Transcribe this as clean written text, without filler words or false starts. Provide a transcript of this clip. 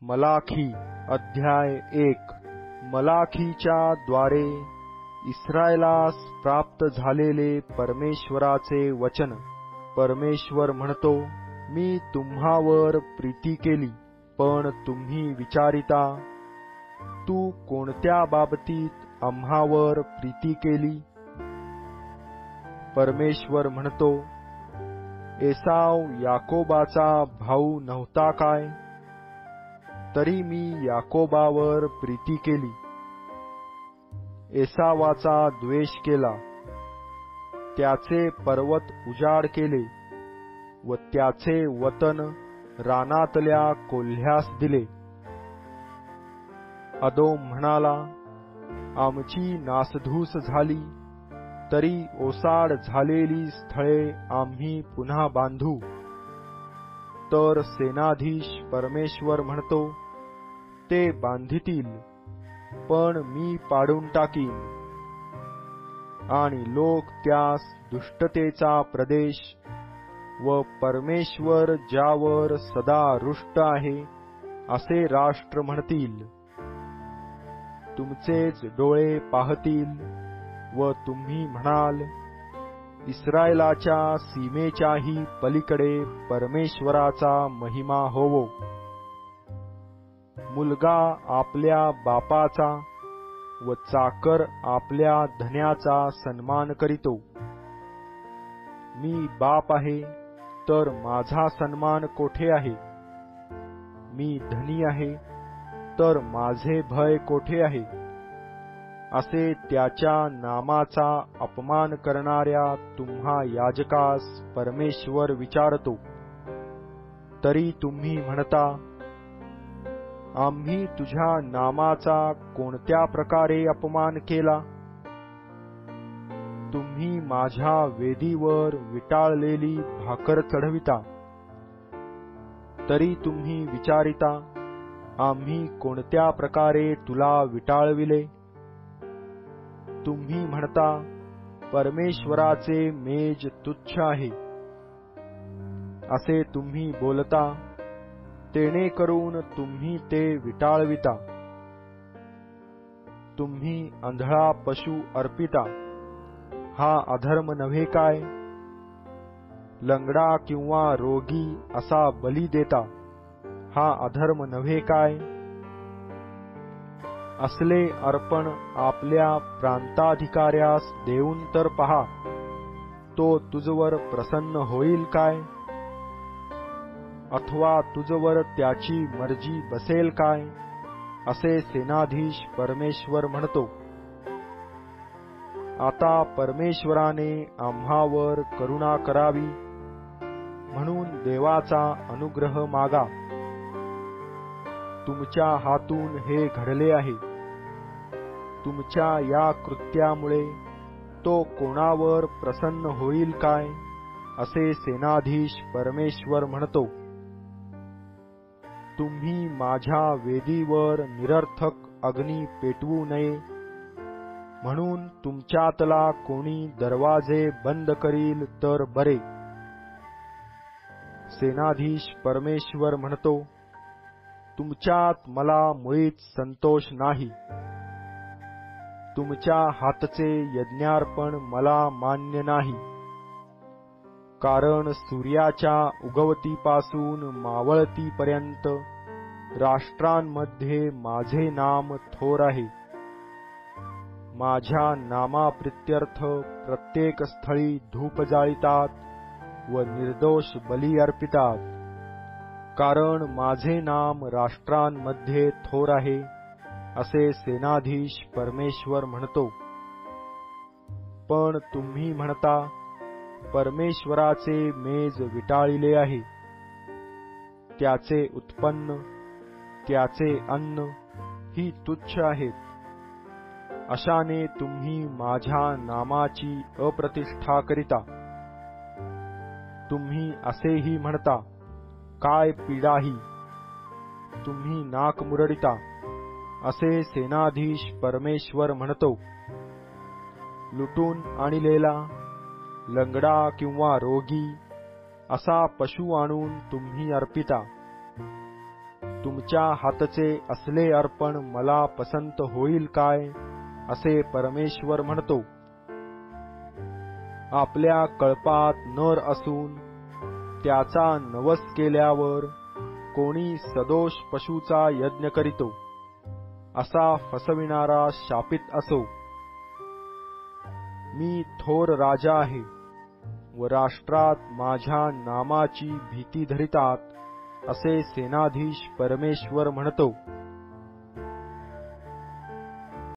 मलाखी अध्याय 1। मलाखीच्या द्वारे इस्रायेलास प्राप्त झालेले परमेश्वराचे वचन। परमेश्वर म्हणतो, मी तुम्हावर प्रीती केली, पण तुम्ही विचारिता, तू कोणत्या बाबतीत आम्हावर प्रीती केली? परमेश्वर म्हणतो, एसाव याकोबाचा भाऊ नव्हता काय? तरी मी याकोबावर प्रीती केली, एसावाचा द्वेष केला, त्याचे पर्वत उजाड केले व त्याचे वतन रानातल्या कोल्ह्यास दिले। अदोम म्हणाला, आमची नासधूस झाली, तरी ओसाड झालेली स्थळे आम्ही पुन्हा बांधू। तर सेनाधीश परमेश्वर म्हणतो, ते बांधितील, पण मी पाडून टाकीन, आणि लोक त्यास दुष्टतेचा प्रदेश व परमेश्वर ज्यावर सदा रुष्ट आहे असे राष्ट्र म्हणतील। तुमचेच डोळे पाहतील व तुम्ही म्हणाल, इस्रायेलाच्या सीमेच्याही पलीकडे परमेश्वराचा महिमा होवो। मुलगा आपल्या बापाचा व चाकर आपल्या धन्याचा सन्मान करीतो। मी बाप आहे, तर माझा सन्मान कोठे आहे? मी धनी आहे, तर माझे भय कोठे आहे? असे त्याच्या नामाचा अपमान करणाऱ्या तुम्हा याजकास परमेश्वर विचारतो। तरी तुम्ही म्हणता, आम्ही तुझ्या नामाचा कोणत्या प्रकारे अपमान केला? तुम्ही माझ्या वेदीवर विटाळलेली भाकर चढविता। तरी तुम्ही विचारिता, आम्ही कोणत्या प्रकारे तुला विटाळविले? तुम्ही म्हणता, परमेश्वराचे मेज तुच्छ आहे। असे तुम्ही बोलता, तेणे करून तुम्ही ते विटाळविता। तुम्ही आंधळा पशु अर्पिता, हा अधर्म नव्हे काय? लंगडा किंवा रोगी असा बली देता, हा अधर्म नव्हे काय? असले अर्पण आपल्या प्रांताधिकाऱ्यास देऊन तर पहा, तो तुझवर प्रसन्न होईल काय? अथवा तुझवर त्याची मर्जी बसेल काय? असे सेनाधीश परमेश्वर म्हणतो। आता परमेश्वराने आम्हावर करुणा करावी, म्हणून देवाचा अनुग्रह मागा। तुमच्या हातून हे घडले आहे। तुमच्या या कृत्यामुळे तो कोणावर प्रसन्न होईल काय? असे सेनाधीश परमेश्वर म्हणतो। तुम्ही माझ्या वेदीवर निरर्थक अग्नी पेटवू नये, म्हणून तुमच्यातला कोणी दरवाजे बंद करील तर बरे। सेनाधीश परमेश्वर म्हणतो, तुमच्यात मला मुळीच संतोष नाही। तुमच्या हातचे यज्ञार्पण मला मान्य नाही। कारण सूर्याच्या उगवतीपासून मावळतीपर्यंत राष्ट्रांमध्ये माझे नाम थोर आहे। माझ्या नामाप्रित्यर्थ प्रत्येक स्थळी धूप जाळीतात व निर्दोष बली अर्पितात। कारण माझे नाम राष्ट्रांमध्ये थोर आहे, असे सेनाधीश परमेश्वर म्हणतो। पण तुम्ही म्हणता, परमेश्वराचे मेज विटाळिले आहे। त्याचे उत्पन्न, त्याचे अन्न ही तुच्छ आहेत। अशाने तुम्ही माझ्या नामाची अप्रतिष्ठा करिता। तुम्ही असेही म्हणता, काय पीडा ही! तुम्ही नाक मुरडिता, असे सेनाधीश परमेश्वर म्हणतो। लुटून आणलेला लंगडा किंवा रोगी असा पशु आणून तुम्ही अर्पिता। तुमच्या हातचे असले अर्पण मला पसंत होईल काय, असे परमेश्वर म्हणतो. आपल्या कळपात नर असून त्याचा नवस केल्यावर कोणी सदोष पशूचा यज्ञ करीतो, असा फसविणारा शापित असो. मी थोर राजा आहे व राष्ट्रात माझ्या नामाची भीती धरितात, असे सेनाधीश परमेश्वर म्हणतो.